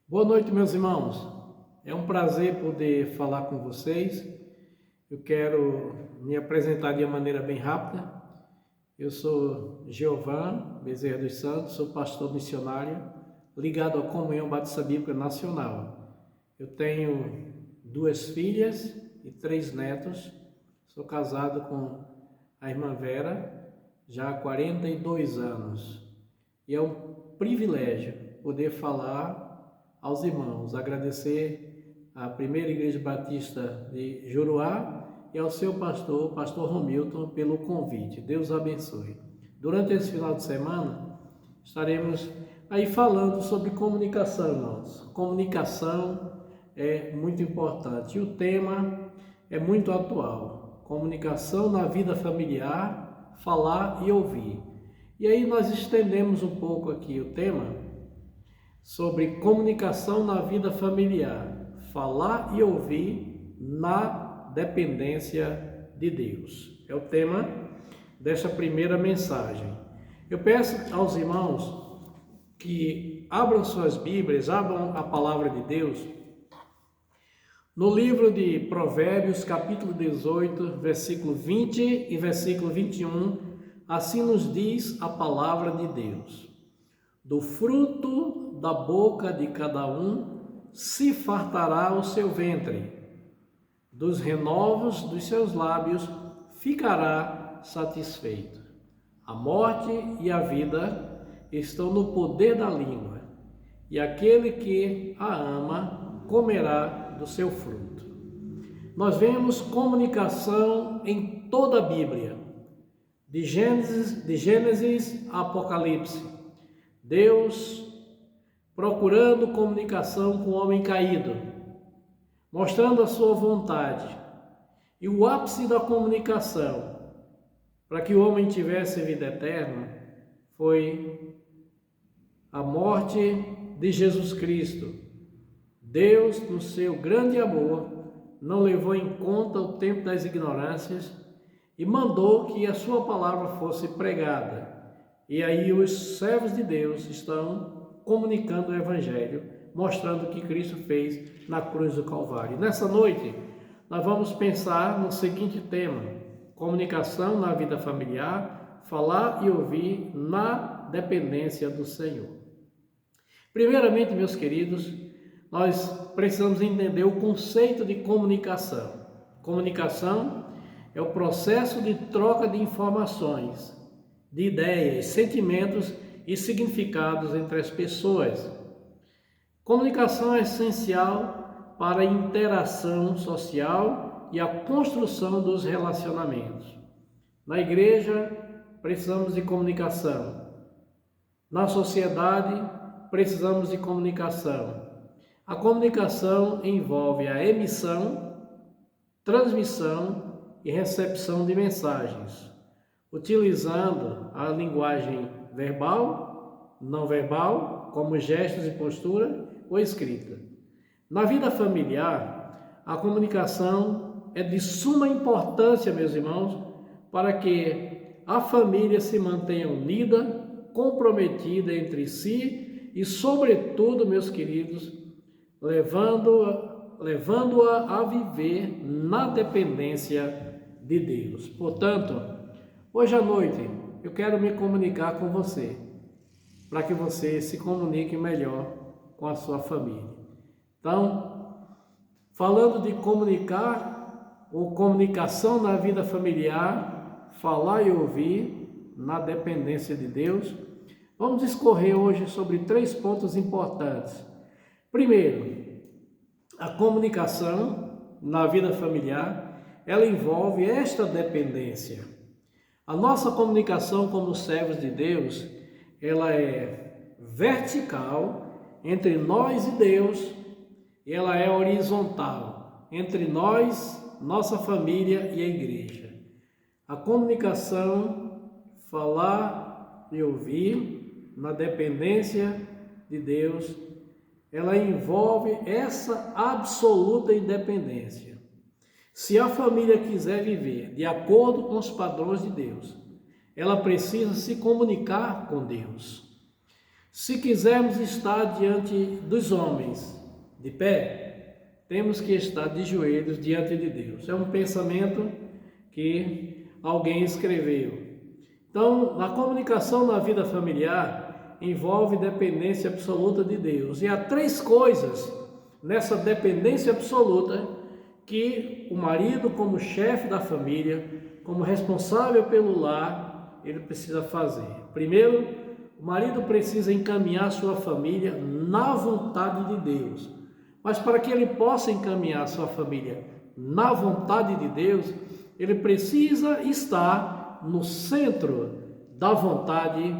Boa noite, meus irmãos. É um prazer poder falar com vocês. Eu quero me apresentar de uma maneira bem rápida. Eu sou Jeovã Bezerra dos Santos, sou pastor missionário ligado à Comunhão Batista Bíblica Nacional. Eu tenho 2 filhas e 3 netos. Sou casado com a irmã Vera já há 42 anos. E é um privilégio poder falar aos irmãos, agradecer à Primeira Igreja Batista de Juruá e ao seu pastor, pastor Romilton, pelo convite. Deus abençoe. Durante esse final de semana, estaremos aí falando sobre comunicação, irmãos. Comunicação é muito importante e o tema é muito atual. Comunicação na vida familiar, falar e ouvir. E aí nós estendemos um pouco aqui o tema sobre comunicação na vida familiar, falar e ouvir na dependência de Deus. É o tema desta primeira mensagem. Eu peço aos irmãos que abram suas Bíblias, abram a palavra de Deus no livro de Provérbios, capítulo 18, versículo 20 e versículo 21, assim nos diz a palavra de Deus: do fruto da boca de cada um se fartará o seu ventre, dos renovos dos seus lábios ficará satisfeito. A morte e a vida estão no poder da língua, e aquele que a ama comerá do seu fruto. Nós vemos comunicação em toda a Bíblia, de Gênesis a Apocalipse. Deus procurando comunicação com o homem caído, mostrando a sua vontade. E o ápice da comunicação, para que o homem tivesse vida eterna, foi a morte de Jesus Cristo. Deus, no seu grande amor, não levou em conta o tempo das ignorâncias e mandou que a sua palavra fosse pregada. E aí os servos de Deus estão comunicando o Evangelho, mostrando o que Cristo fez na cruz do Calvário. Nessa noite, nós vamos pensar no seguinte tema: comunicação na vida familiar, falar e ouvir na dependência do Senhor. Primeiramente, meus queridos, nós precisamos entender o conceito de comunicação. Comunicação é o processo de troca de informações, de ideias, sentimentos e significados entre as pessoas. Comunicação é essencial para a interação social e a construção dos relacionamentos. Na igreja, precisamos de comunicação. Na sociedade, precisamos de comunicação. A comunicação envolve a emissão, transmissão e recepção de mensagens, utilizando a linguagem verbal, não verbal, como gestos e postura, ou escrita. Na vida familiar, a comunicação é de suma importância, meus irmãos, para que a família se mantenha unida, comprometida entre si e, sobretudo, meus queridos, levando-a a viver na dependência de Deus. Portanto, hoje à noite, eu quero me comunicar com você, para que você se comunique melhor com a sua família. Então, falando de comunicar ou comunicação na vida familiar, falar e ouvir na dependência de Deus, vamos discorrer hoje sobre 3 pontos importantes. Primeiro, a comunicação na vida familiar, ela envolve esta dependência. A nossa comunicação como servos de Deus, ela é vertical entre nós e Deus, e ela é horizontal entre nós, nossa família e a igreja. A comunicação, falar e ouvir na dependência de Deus, ela envolve essa absoluta independência. Se a família quiser viver de acordo com os padrões de Deus, ela precisa se comunicar com Deus. Se quisermos estar diante dos homens de pé, temos que estar de joelhos diante de Deus. É um pensamento que alguém escreveu. Então, na comunicação na vida familiar, envolve dependência absoluta de Deus. E há três coisas nessa dependência absoluta que o marido, como chefe da família, como responsável pelo lar, ele precisa fazer. Primeiro, o marido precisa encaminhar sua família na vontade de Deus. Mas para que ele possa encaminhar sua família na vontade de Deus, ele precisa estar no centro da vontade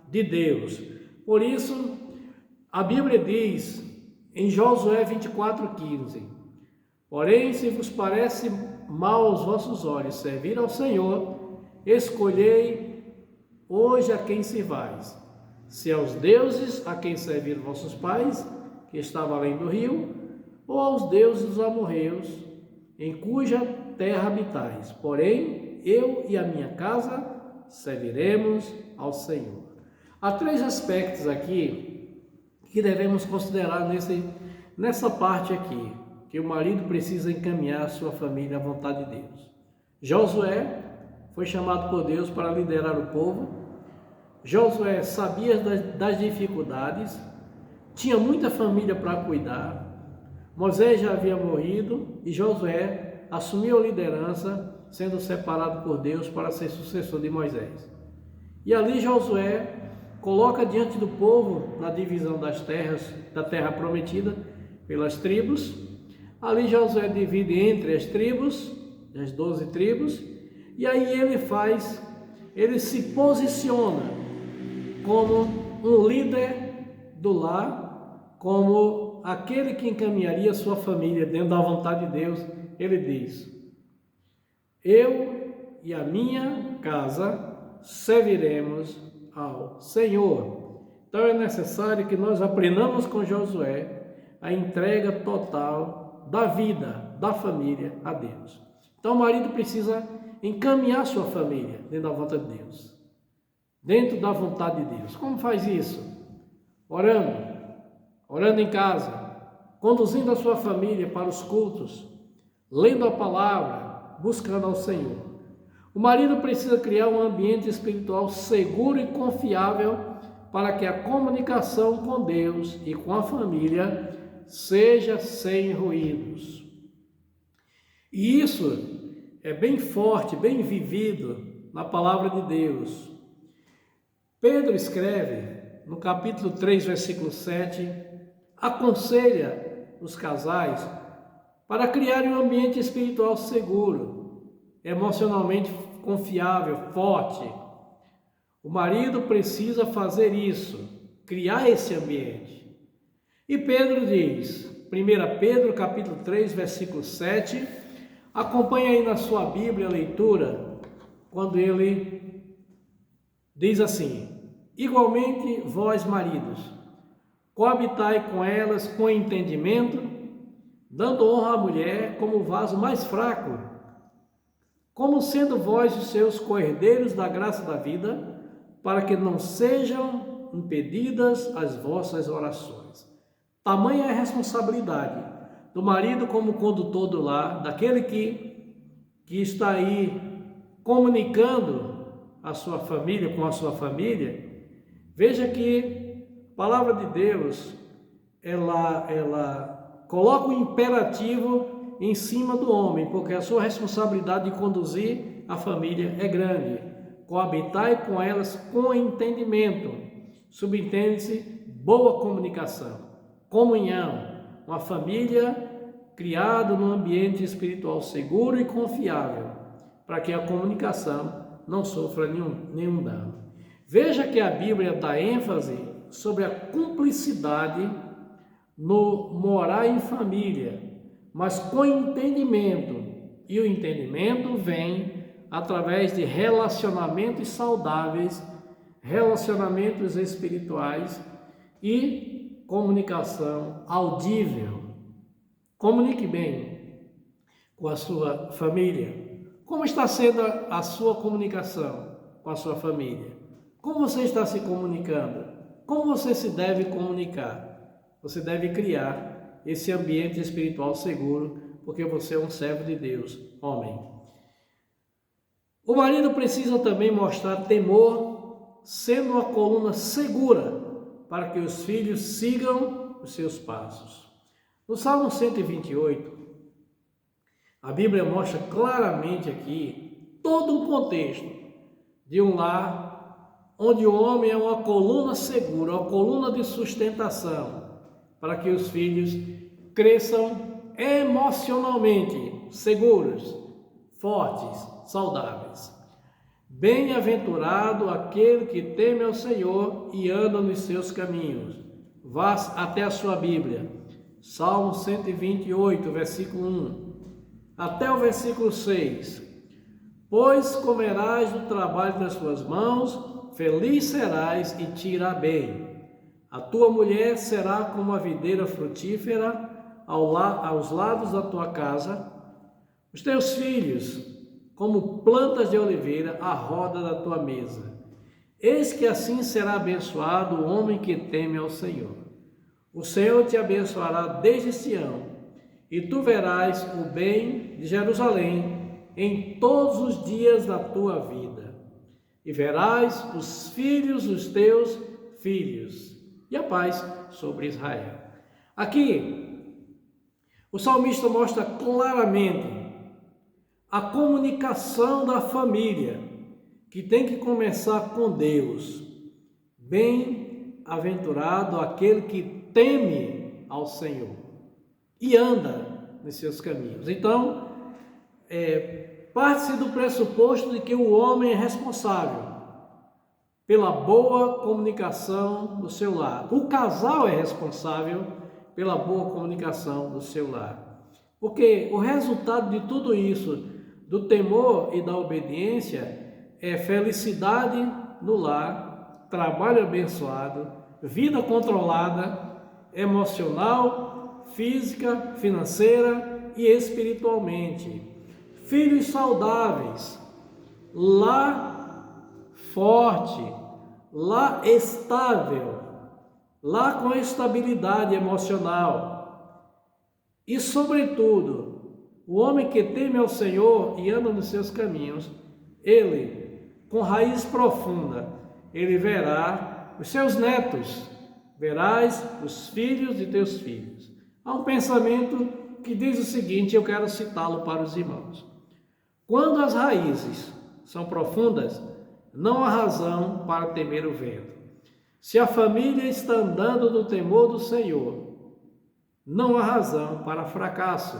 de Deus. Por isso, a Bíblia diz em Josué 24:15: porém, se vos parece mal aos vossos olhos servir ao Senhor, escolhei hoje a quem servais, se aos deuses a quem serviram vossos pais, que estavam além do rio, ou aos deuses dos amorreus, em cuja terra habitais. Porém, eu e a minha casa serviremos ao Senhor. Há três aspectos aqui que devemos considerar nessa parte aqui, que o marido precisa encaminhar a sua família à vontade de Deus. Josué foi chamado por Deus para liderar o povo. Josué sabia das dificuldades, tinha muita família para cuidar. Moisés já havia morrido e Josué assumiu a liderança, sendo separado por Deus para ser sucessor de Moisés. E ali Josué coloca diante do povo, na divisão das terras, da terra prometida, pelas tribos. Ali Josué divide entre as tribos, as 12 tribos, e aí ele se posiciona como um líder do lar, como aquele que encaminharia sua família dentro da vontade de Deus. Ele diz: eu e a minha casa serviremos ao Senhor. Então é necessário que nós aprendamos com Josué a entrega total da vida, da família a Deus. Então o marido precisa encaminhar sua família dentro da vontade de Deus, dentro da vontade de Deus. Como faz isso? Orando em casa, conduzindo a sua família para os cultos, lendo a palavra, buscando ao Senhor. O marido precisa criar um ambiente espiritual seguro e confiável para que a comunicação com Deus e com a família seja sem ruídos. E isso é bem forte, bem vivido na palavra de Deus. Pedro escreve no capítulo 3, versículo 7, aconselha os casais para criarem um ambiente espiritual seguro, emocionalmente confiável, forte. O marido precisa fazer isso, criar esse ambiente. E Pedro diz, 1 Pedro capítulo 3, versículo 7, acompanha aí na sua Bíblia a leitura, quando ele diz assim: igualmente vós maridos, coabitai com elas com entendimento, dando honra à mulher como vaso mais fraco, como sendo vós os seus coerdeiros da graça da vida, para que não sejam impedidas as vossas orações. Tamanha é a responsabilidade do marido como condutor do lar, daquele que está aí comunicando a sua família com a sua família. Veja que a palavra de Deus, ela coloca o imperativo em cima do homem, porque a sua responsabilidade de conduzir a família é grande. Coabitai com elas com entendimento. Subentende-se boa comunicação, comunhão, uma família criada num ambiente espiritual seguro e confiável, para que a comunicação não sofra nenhum dano. Veja que a Bíblia dá ênfase sobre a cumplicidade no morar em família, mas com entendimento, e o entendimento vem através de relacionamentos saudáveis, relacionamentos espirituais e comunicação audível. Comunique bem com a sua família. Como está sendo a sua comunicação com a sua família? Como você está se comunicando? Como você se deve comunicar? Você deve criar esse ambiente espiritual seguro, porque você é um servo de Deus, homem. O marido precisa também mostrar temor, sendo uma coluna segura para que os filhos sigam os seus passos. No Salmo 128, a Bíblia mostra claramente aqui todo o contexto de um lar onde o homem é uma coluna segura, uma coluna de sustentação, para que os filhos cresçam emocionalmente seguros, fortes, saudáveis. Bem-aventurado aquele que teme ao Senhor e anda nos seus caminhos. Vá até a sua Bíblia, Salmo 128, versículo 1, até o versículo 6. Pois comerás do trabalho das tuas mãos, feliz serás e te irá bem. A tua mulher será como a videira frutífera aos lados da tua casa, os teus filhos como plantas de oliveira à roda da tua mesa. Eis que assim será abençoado o homem que teme ao Senhor. O Senhor te abençoará desde Sião, e tu verás o bem de Jerusalém em todos os dias da tua vida. E verás os filhos dos teus filhos, e a paz sobre Israel. Aqui, o salmista mostra claramente a comunicação da família, que tem que começar com Deus. Bem-aventurado aquele que teme ao Senhor e anda nos seus caminhos. Então, parte-se do pressuposto de que o homem é responsável pela boa comunicação do seu lar. O casal é responsável pela boa comunicação do seu lar. Porque o resultado de tudo isso, do temor e da obediência, é felicidade no lar, trabalho abençoado, vida controlada, emocional, física, financeira e espiritualmente. Filhos saudáveis, lar forte, lar estável, lar com estabilidade emocional. E, sobretudo, o homem que teme ao Senhor e anda nos seus caminhos, ele, com raiz profunda, ele verá os seus netos, verás os filhos de teus filhos. Há um pensamento que diz o seguinte, eu quero citá-lo para os irmãos. Quando as raízes são profundas, não há razão para temer o vento. Se a família está andando no temor do Senhor, não há razão para fracasso.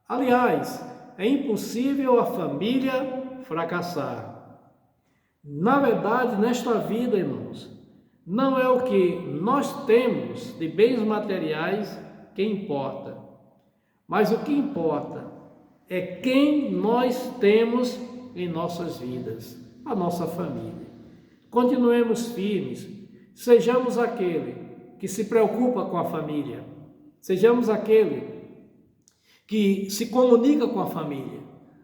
Aliás, é impossível a família fracassar. Na verdade, nesta vida, irmãos, não é o que nós temos de bens materiais que importa, mas o que importa é quem nós temos em nossas vidas, a nossa família. Continuemos firmes, sejamos aquele que se preocupa com a família, sejamos aquele que se comunica com a família,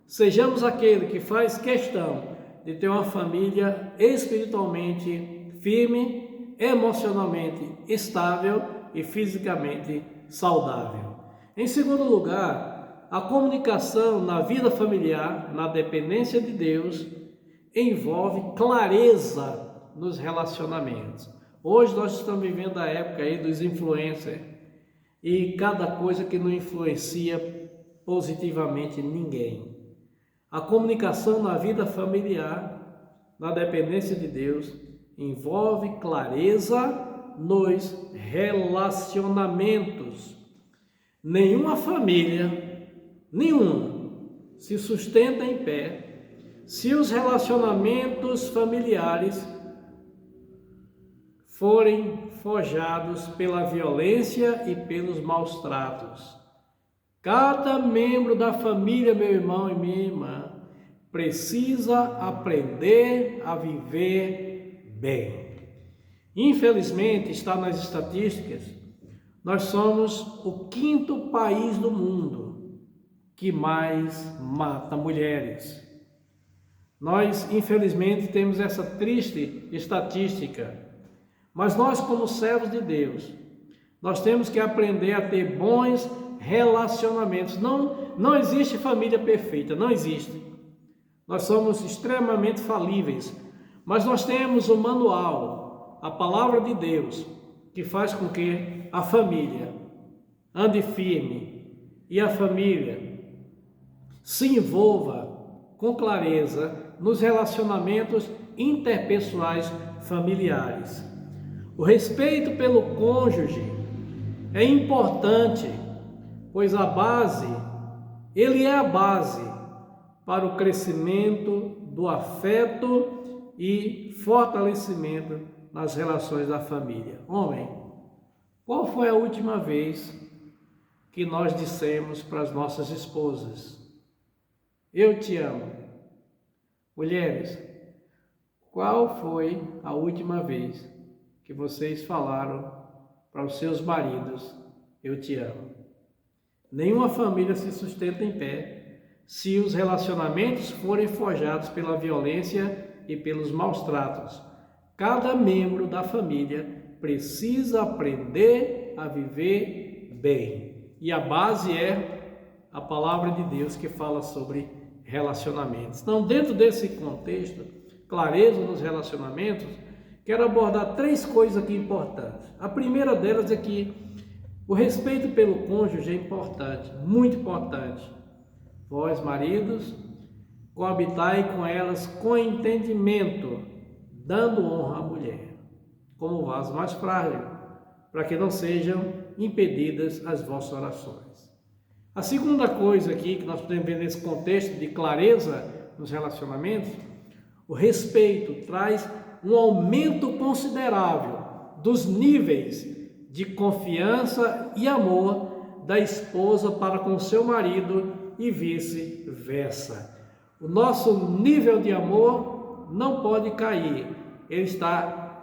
sejamos aquele que faz questão de ter uma família espiritualmente firme, emocionalmente estável e fisicamente saudável. Em segundo lugar, a comunicação na vida familiar, na dependência de Deus, envolve clareza nos relacionamentos. Hoje nós estamos vivendo a época aí dos influencers e cada coisa que não influencia positivamente ninguém. A comunicação na vida familiar, na dependência de Deus, envolve clareza nos relacionamentos. Nenhuma família, se sustenta em pé se os relacionamentos familiares forem forjados pela violência e pelos maus tratos. Cada membro da família, meu irmão e minha irmã, precisa aprender a viver bem. Infelizmente, está nas estatísticas, nós somos o 5º país do mundo que mais mata mulheres. Nós, infelizmente, temos essa triste estatística, Mas nós, como servos de Deus, nós temos que aprender a ter bons relacionamentos. Não existe família perfeita, não existe. Nós somos extremamente falíveis, mas nós temos o manual, a palavra de Deus, que faz com que a família ande firme e a família se envolva com clareza nos relacionamentos interpessoais familiares. O respeito pelo cônjuge é importante, pois ele é a base para o crescimento do afeto e fortalecimento nas relações da família. Homem, qual foi a última vez que nós dissemos para as nossas esposas: eu te amo? Mulheres, qual foi a última vez que vocês falaram para os seus maridos: eu te amo? Nenhuma família se sustenta em pé se os relacionamentos forem forjados pela violência e pelos maus tratos. Cada membro da família precisa aprender a viver bem. E a base é a palavra de Deus, que fala sobre relacionamentos. Então, dentro desse contexto, clareza nos relacionamentos, quero abordar 3 coisas aqui importantes. A primeira delas é que o respeito pelo cônjuge é importante, muito importante. Vós, maridos, coabitai com elas com entendimento, dando honra à mulher, como vaso mais frágil, para que não sejam impedidas as vossas orações. A segunda coisa aqui que nós podemos ver nesse contexto de clareza nos relacionamentos, o respeito traz um aumento considerável dos níveis de confiança e amor da esposa para com seu marido e vice-versa. O nosso nível de amor não pode cair,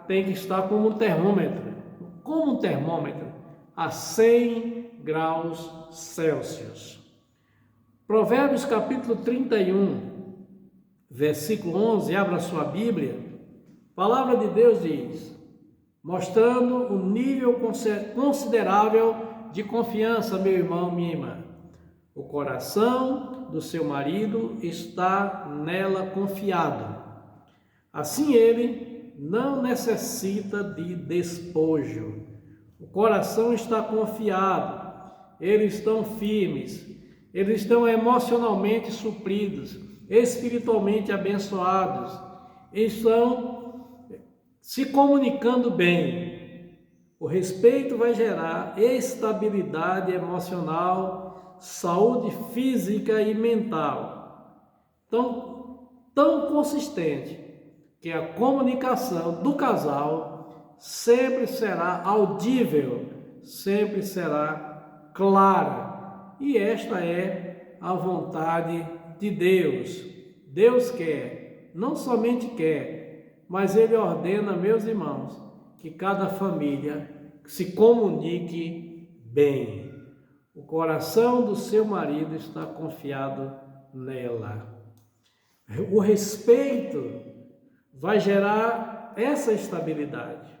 tem que estar como um termômetro, a 100 graus Celsius. Provérbios capítulo 31, versículo 11, abra sua Bíblia. A palavra de Deus diz, mostrando um nível considerável de confiança, meu irmão, minha irmã. O coração do seu marido está nela confiado. Assim ele não necessita de despojo. O coração está confiado, eles estão firmes, eles estão emocionalmente supridos, espiritualmente abençoados, estão se comunicando bem. O respeito vai gerar estabilidade emocional, saúde física e mental, tão consistente que a comunicação do casal sempre será audível, sempre será clara. E esta é a vontade de Deus. Deus quer, não somente quer, mas Ele ordena, meus irmãos, que cada família se comunique bem. O coração do seu marido está confiado nela. O respeito vai gerar essa estabilidade.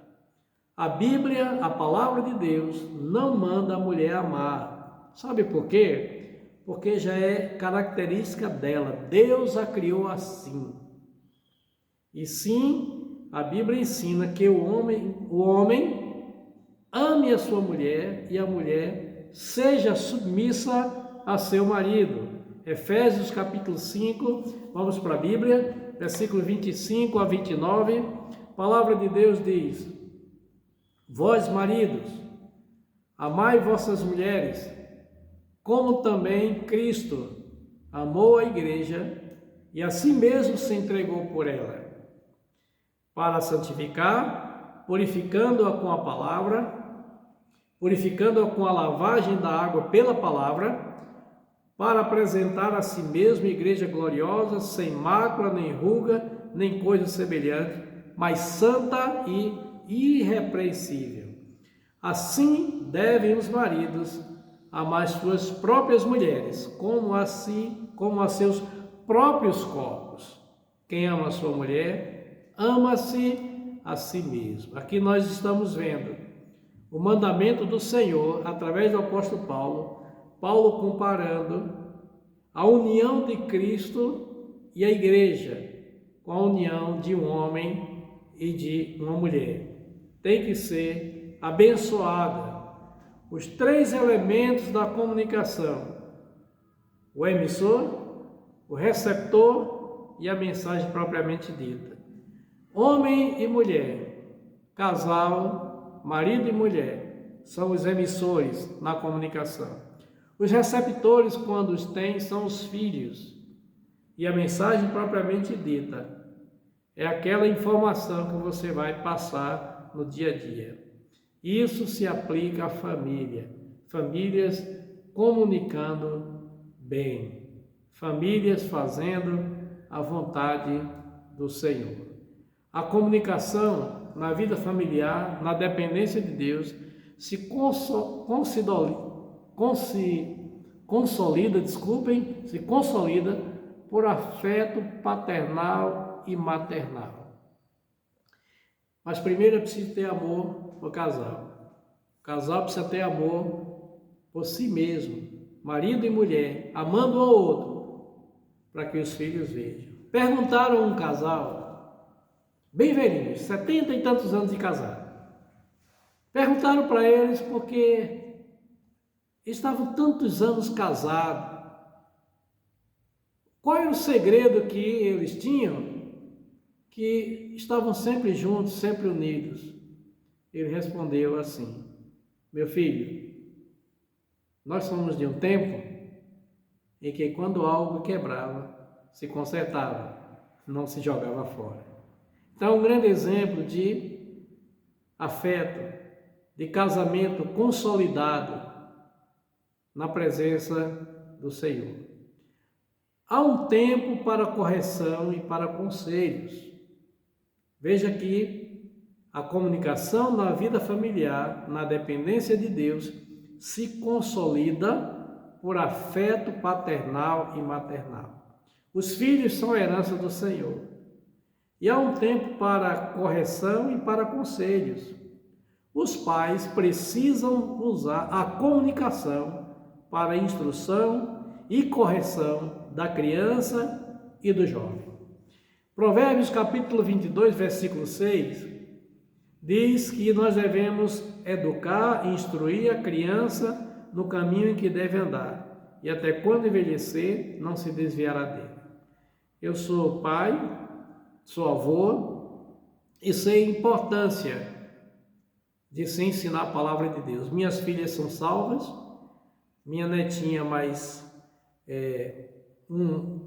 A Bíblia, a palavra de Deus, não manda a mulher amar. Sabe por quê? Porque já é característica dela. Deus a criou assim. E sim, a Bíblia ensina que o homem ame a sua mulher e a mulher seja submissa a seu marido. Efésios capítulo 5, vamos para a Bíblia, versículo 25 a 29, a palavra de Deus diz: vós, maridos, amai vossas mulheres, como também Cristo amou a igreja e a si mesmo se entregou por ela, para santificar, purificando-a com a palavra, purificando-a com a lavagem da água pela palavra, para apresentar a si mesmo igreja gloriosa, sem mácula, nem ruga, nem coisa semelhante, mas santa e irrepreensível. Assim devem os maridos amar suas próprias mulheres, como a seus próprios corpos. Quem ama a sua mulher, ama-se a si mesmo. Aqui nós estamos vendo o mandamento do Senhor através do apóstolo Paulo comparando a união de Cristo e a igreja com a união de um homem e de uma mulher. Tem que ser abençoada. Os 3 elementos da comunicação: o emissor, o receptor e a mensagem propriamente dita. Homem e mulher, casal, marido e mulher, são os emissores na comunicação. Os receptores, quando os têm, são os filhos. E a mensagem propriamente dita é aquela informação que você vai passar no dia a dia. Isso se aplica à família. Famílias comunicando bem. Famílias fazendo a vontade do Senhor. A comunicação na vida familiar, na dependência de Deus, se consolida por afeto paternal e maternal. Mas primeiro é preciso ter amor por casal. O casal precisa ter amor por si mesmo, marido e mulher, amando um ao outro, para que os filhos vejam. Perguntaram a um casal, bem velhinhos, 70 e tantos anos de casado. Perguntaram para eles porque estavam tantos anos casados. Qual era o segredo que eles tinham, que estavam sempre juntos, sempre unidos? Ele respondeu assim: meu filho, nós somos de um tempo em que quando algo quebrava, se consertava, não se jogava fora. Então, um grande exemplo de afeto, de casamento consolidado na presença do Senhor. Há um tempo para correção e para conselhos. Veja que a comunicação na vida familiar, na dependência de Deus, se consolida por afeto paternal e maternal. Os filhos são a herança do Senhor. E há um tempo para correção e para conselhos. Os pais precisam usar a comunicação para a instrução e correção da criança e do jovem. Provérbios capítulo 22, versículo 6, diz que nós devemos educar e instruir a criança no caminho em que deve andar, e até quando envelhecer, não se desviará dele. Eu sou pai, sou avô, e sei a importância de se ensinar a palavra de Deus. Minhas filhas são salvas, minha netinha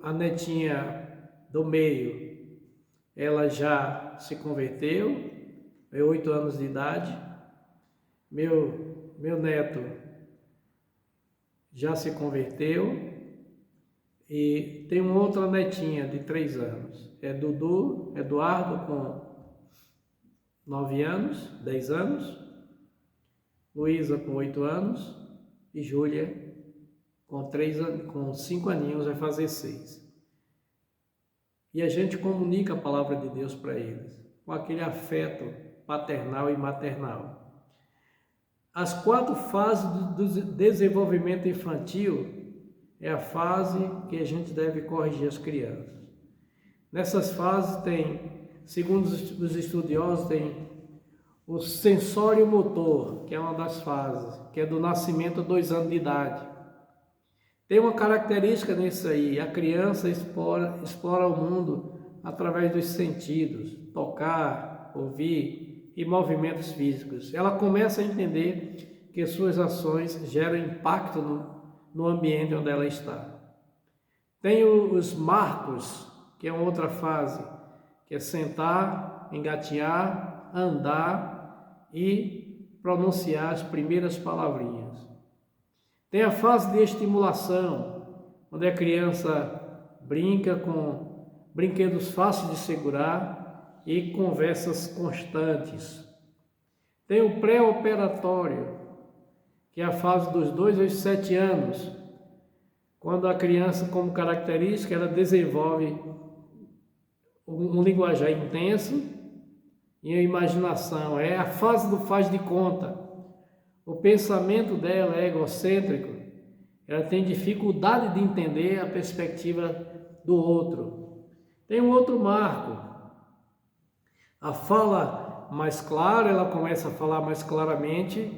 a netinha do meio, ela já se converteu, é 8 anos de idade. Meu neto já se converteu e tem uma outra netinha de 3 anos. É Eduardo com 9 anos, 10 anos, Luísa com 8 anos e Júlia com 5 aninhos, vai fazer 6. E a gente comunica a palavra de Deus para eles, com aquele afeto paternal e maternal. As 4 fases do desenvolvimento infantil é a fase que a gente deve corrigir as crianças. Nessas fases tem, segundo os estudiosos, tem o sensório motor, que é uma das fases, que é do nascimento a 2 anos de idade. Tem uma característica nisso aí: a criança explora o mundo através dos sentidos, tocar, ouvir e movimentos físicos. Ela começa a entender que suas ações geram impacto no ambiente onde ela está. Tem os marcos, que é uma outra fase, que é sentar, engatear, andar e pronunciar as primeiras palavrinhas. Tem a fase de estimulação, onde a criança brinca com brinquedos fáceis de segurar e conversas constantes. Tem o pré-operatório, que é a fase dos 2 aos 7 anos, quando a criança, como característica, ela desenvolve um linguajar intenso e a imaginação, é a fase do faz de conta. O pensamento dela é egocêntrico, ela tem dificuldade de entender a perspectiva do outro. Tem um outro marco, a fala mais clara, ela começa a falar mais claramente,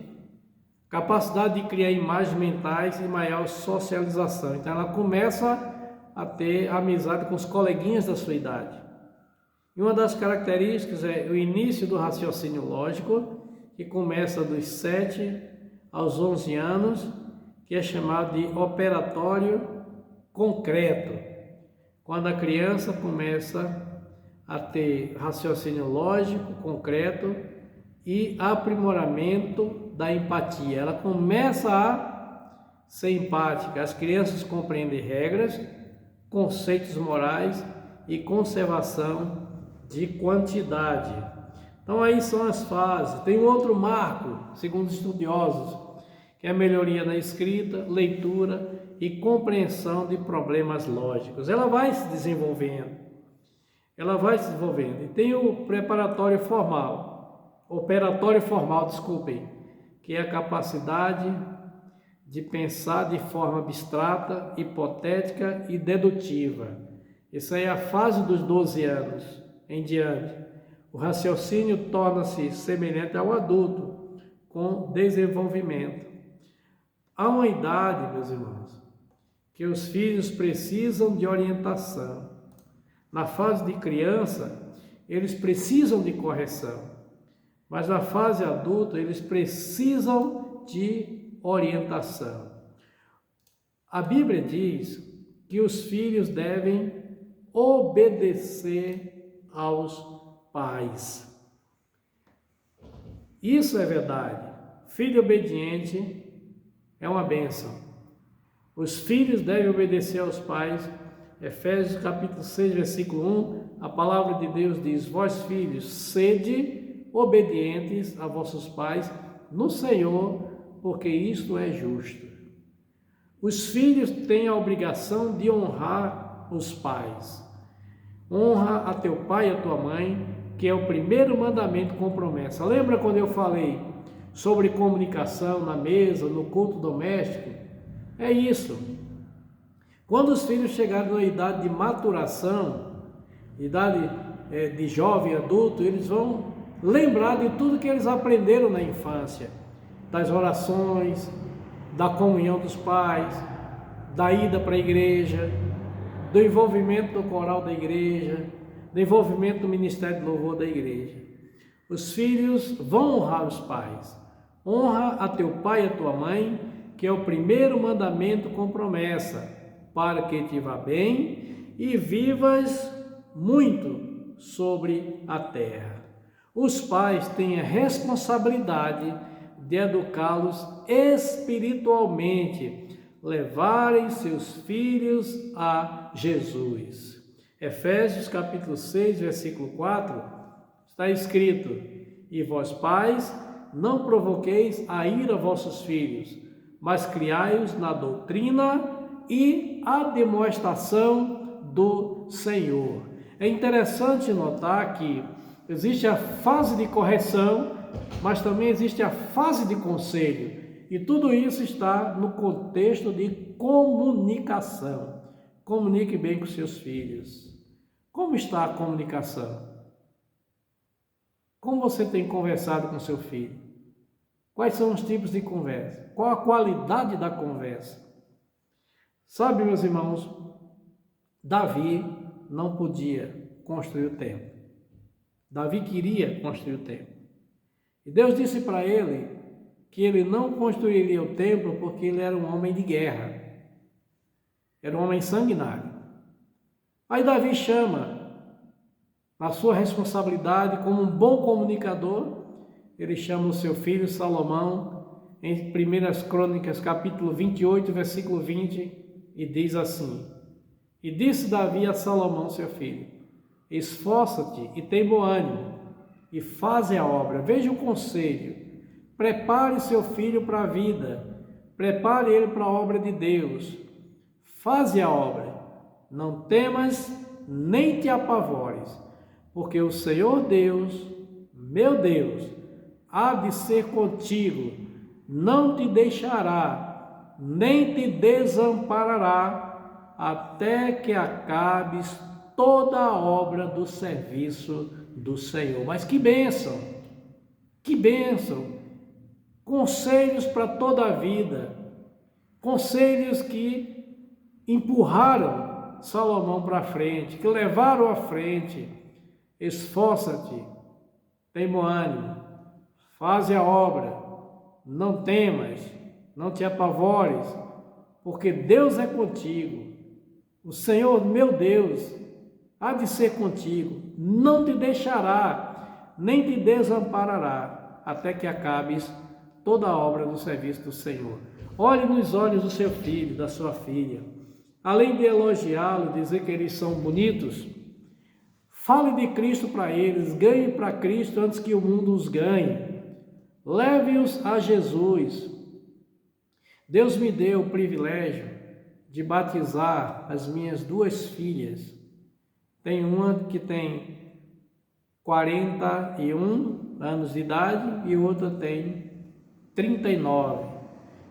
capacidade de criar imagens mentais e maior socialização. Então ela começa a ter amizade com os coleguinhas da sua idade. E uma das características é o início do raciocínio lógico, que começa dos 7 aos 11 anos, que é chamado de operatório concreto. Quando a criança começa a ter raciocínio lógico, concreto e aprimoramento da empatia. Ela começa a ser empática. As crianças compreendem regras, conceitos morais e conservação de quantidade. Então aí são as fases. Tem outro marco, segundo estudiosos, que é a melhoria na escrita, leitura e compreensão de problemas lógicos. Ela vai se desenvolvendo. E tem o operatório formal, que é a capacidade de pensar de forma abstrata, hipotética e dedutiva. Isso aí é a fase dos 12 anos em diante. O raciocínio torna-se semelhante ao adulto, com desenvolvimento. Há uma idade, meus irmãos, que os filhos precisam de orientação. Na fase de criança, eles precisam de correção, mas na fase adulta, eles precisam de orientação. A Bíblia diz que os filhos devem obedecer aos pais. Isso é verdade. Filho obediente é uma bênção. Os filhos devem obedecer aos pais. Efésios capítulo 6, versículo 1, a palavra de Deus diz: vós filhos, sede obedientes a vossos pais no Senhor, porque isto é justo. Os filhos têm a obrigação de honrar os pais. Honra a teu pai e a tua mãe, que é o primeiro mandamento com promessa. Lembra quando eu falei sobre comunicação na mesa, no culto doméstico? É isso. Quando os filhos chegarem na idade de maturação, idade de jovem adulto, eles vão lembrar de tudo que eles aprenderam na infância, das orações, da comunhão dos pais, da ida para a igreja, do envolvimento do coral da igreja, do envolvimento do ministério de louvor da igreja. Os filhos vão honrar os pais. Honra a teu pai e a tua mãe, que é o primeiro mandamento com promessa, para que te vá bem e vivas muito sobre a terra. Os pais têm a responsabilidade de educá-los espiritualmente, levarem seus filhos a Jesus. Efésios capítulo 6, versículo 4, está escrito: e vós pais, não provoqueis a ira vossos filhos, mas criai-os na doutrina e a demonstração do Senhor. É interessante notar que existe a fase de correção, mas também existe a fase de conselho. E tudo isso está no contexto de comunicação. Comunique bem com seus filhos. Como está a comunicação? Como você tem conversado com seu filho? Quais são os tipos de conversa? Qual a qualidade da conversa? Sabe, meus irmãos, Davi não podia construir o templo. Davi queria construir o templo. E Deus disse para ele que ele não construiria o templo porque ele era um homem de guerra. Era um homem sanguinário. Aí Davi chama, na sua responsabilidade como um bom comunicador, ele chama o seu filho Salomão em 1 Crônicas, capítulo 28, versículo 20, e diz assim: e disse Davi a Salomão, seu filho: esforça-te e tem bom ânimo, e faze a obra. Veja o conselho: prepare seu filho para a vida, prepare ele para a obra de Deus, faze a obra, não temas nem te apavores, porque o Senhor Deus meu Deus, há de ser contigo, não te deixará, nem te desamparará, até que acabes toda a obra do serviço do Senhor. Mas que bênção! Que bênção! Conselhos para toda a vida, conselhos que empurraram Salomão para frente, que levaram à frente. Esforça-te, tem bom ânimo, faze a obra, não temas, não te apavores, porque Deus é contigo. O Senhor, meu Deus, há de ser contigo, não te deixará, nem te desamparará, até que acabes toda a obra do serviço do Senhor. Olhe nos olhos do seu filho, da sua filha. Além de elogiá-lo, dizer que eles são bonitos, fale de Cristo para eles, ganhe para Cristo antes que o mundo os ganhe. Leve-os a Jesus. Deus me deu o privilégio de batizar as minhas duas filhas. Tem uma que tem 41 anos de idade e outra tem 39.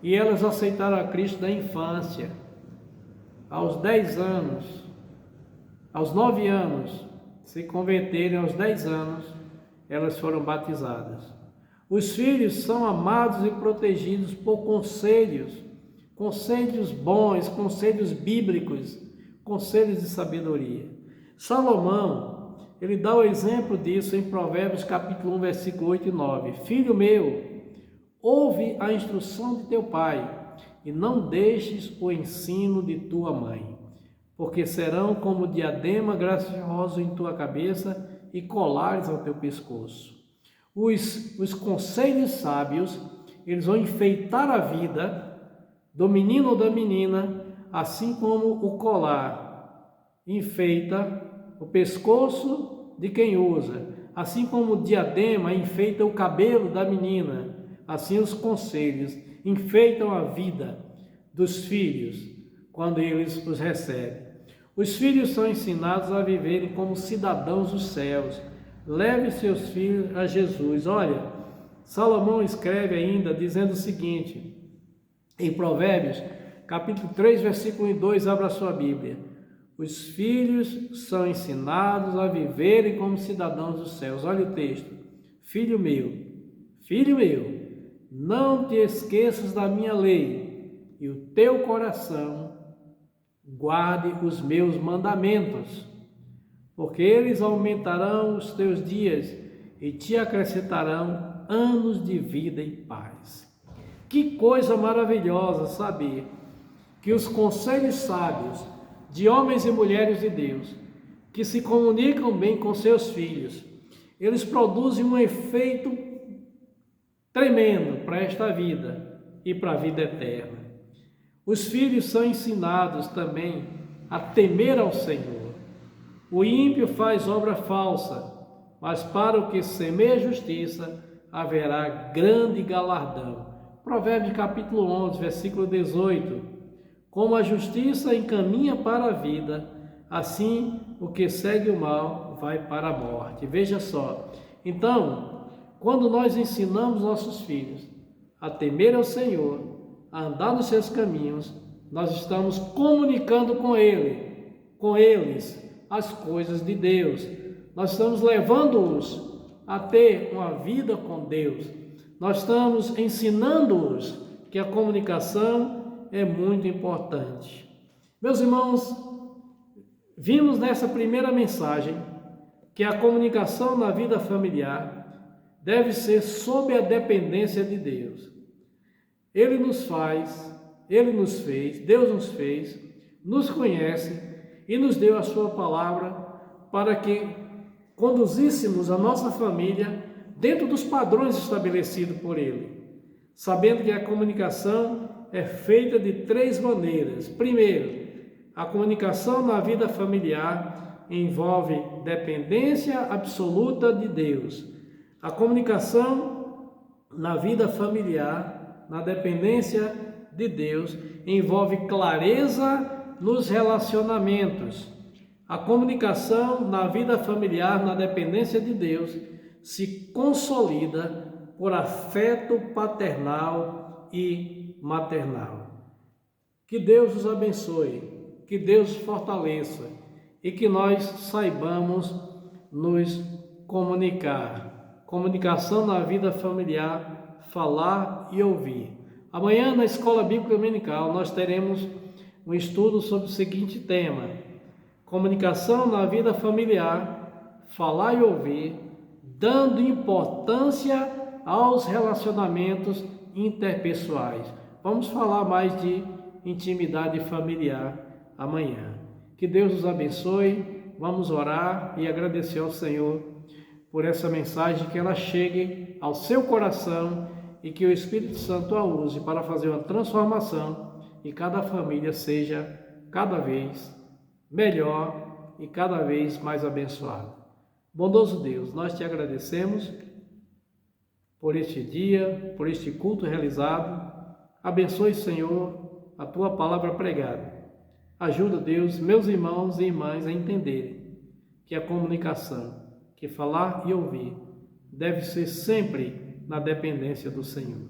E elas aceitaram a Cristo da infância. Aos 10 anos, aos 9 anos, se converterem aos 10 anos, elas foram batizadas. Os filhos são amados e protegidos por conselhos bons, conselhos bíblicos, conselhos de sabedoria. Salomão, ele dá o exemplo disso em Provérbios capítulo 1, versículo 8 e 9. Filho meu, ouve a instrução de teu pai e não deixes o ensino de tua mãe, porque serão como diadema gracioso em tua cabeça e colares ao teu pescoço. Os conselhos sábios, eles vão enfeitar a vida do menino ou da menina, assim como o colar enfeita o pescoço de quem usa, assim como o diadema enfeita o cabelo da menina, assim os conselhos enfeitam a vida dos filhos quando eles os recebem. Os filhos são ensinados a viverem como cidadãos dos céus. Leve seus filhos a Jesus. Olha, Salomão escreve ainda dizendo o seguinte, em Provérbios, capítulo 3, versículo 2, abra a sua Bíblia. Os filhos são ensinados a viverem como cidadãos dos céus. Olha o texto. Filho meu, não te esqueças da minha lei e o teu coração guarde os meus mandamentos, porque eles aumentarão os teus dias e te acrescentarão anos de vida e paz. Que coisa maravilhosa saber que os conselhos sábios de homens e mulheres de Deus, que se comunicam bem com seus filhos, eles produzem um efeito tremendo para esta vida e para a vida eterna. Os filhos são ensinados também a temer ao Senhor. O ímpio faz obra falsa, mas para o que semeia justiça haverá grande galardão. Provérbios capítulo 11, versículo 18. Como a justiça encaminha para a vida, assim o que segue o mal vai para a morte. Veja só. Então, quando nós ensinamos nossos filhos a temer ao Senhor, a andar nos seus caminhos, nós estamos comunicando com eles, as coisas de Deus. Nós estamos levando-os a ter uma vida com Deus. Nós estamos ensinando-os que a comunicação é muito importante. Meus irmãos, vimos nessa primeira mensagem que a comunicação na vida familiar deve ser sob a dependência de Deus. Ele nos fez, Deus nos fez, nos conhece e nos deu a sua palavra para que conduzíssemos a nossa família dentro dos padrões estabelecidos por Ele, sabendo que a comunicação é feita de 3 maneiras. Primeiro, a comunicação na vida familiar envolve dependência absoluta de Deus. A comunicação na vida familiar, na dependência de Deus, envolve clareza nos relacionamentos. A comunicação na vida familiar, na dependência de Deus, se consolida por afeto paternal e maternal. Que Deus os abençoe, que Deus os fortaleça e que nós saibamos nos comunicar. Comunicação na vida familiar, falar e ouvir. Amanhã na Escola Bíblica Dominical nós teremos um estudo sobre o seguinte tema: comunicação na vida familiar, falar e ouvir, dando importância aos relacionamentos interpessoais. Vamos falar mais de intimidade familiar amanhã. Que Deus os abençoe. Vamos orar e agradecer ao Senhor por essa mensagem, que ela chegue ao seu coração e que o Espírito Santo a use para fazer uma transformação e cada família seja cada vez melhor e cada vez mais abençoada. Bondoso Deus, nós te agradecemos por este dia, por este culto realizado. Abençoe, Senhor, a tua palavra pregada. Ajuda, Deus, meus irmãos e irmãs a entenderem que a comunicação, que falar e ouvir, deve ser sempre na dependência do Senhor.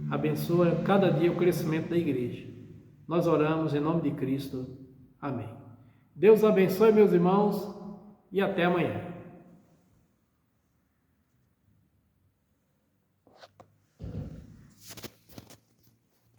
Abençoa cada dia o crescimento da igreja. Nós oramos em nome de Cristo. Amém. Deus abençoe, meus irmãos, e até amanhã.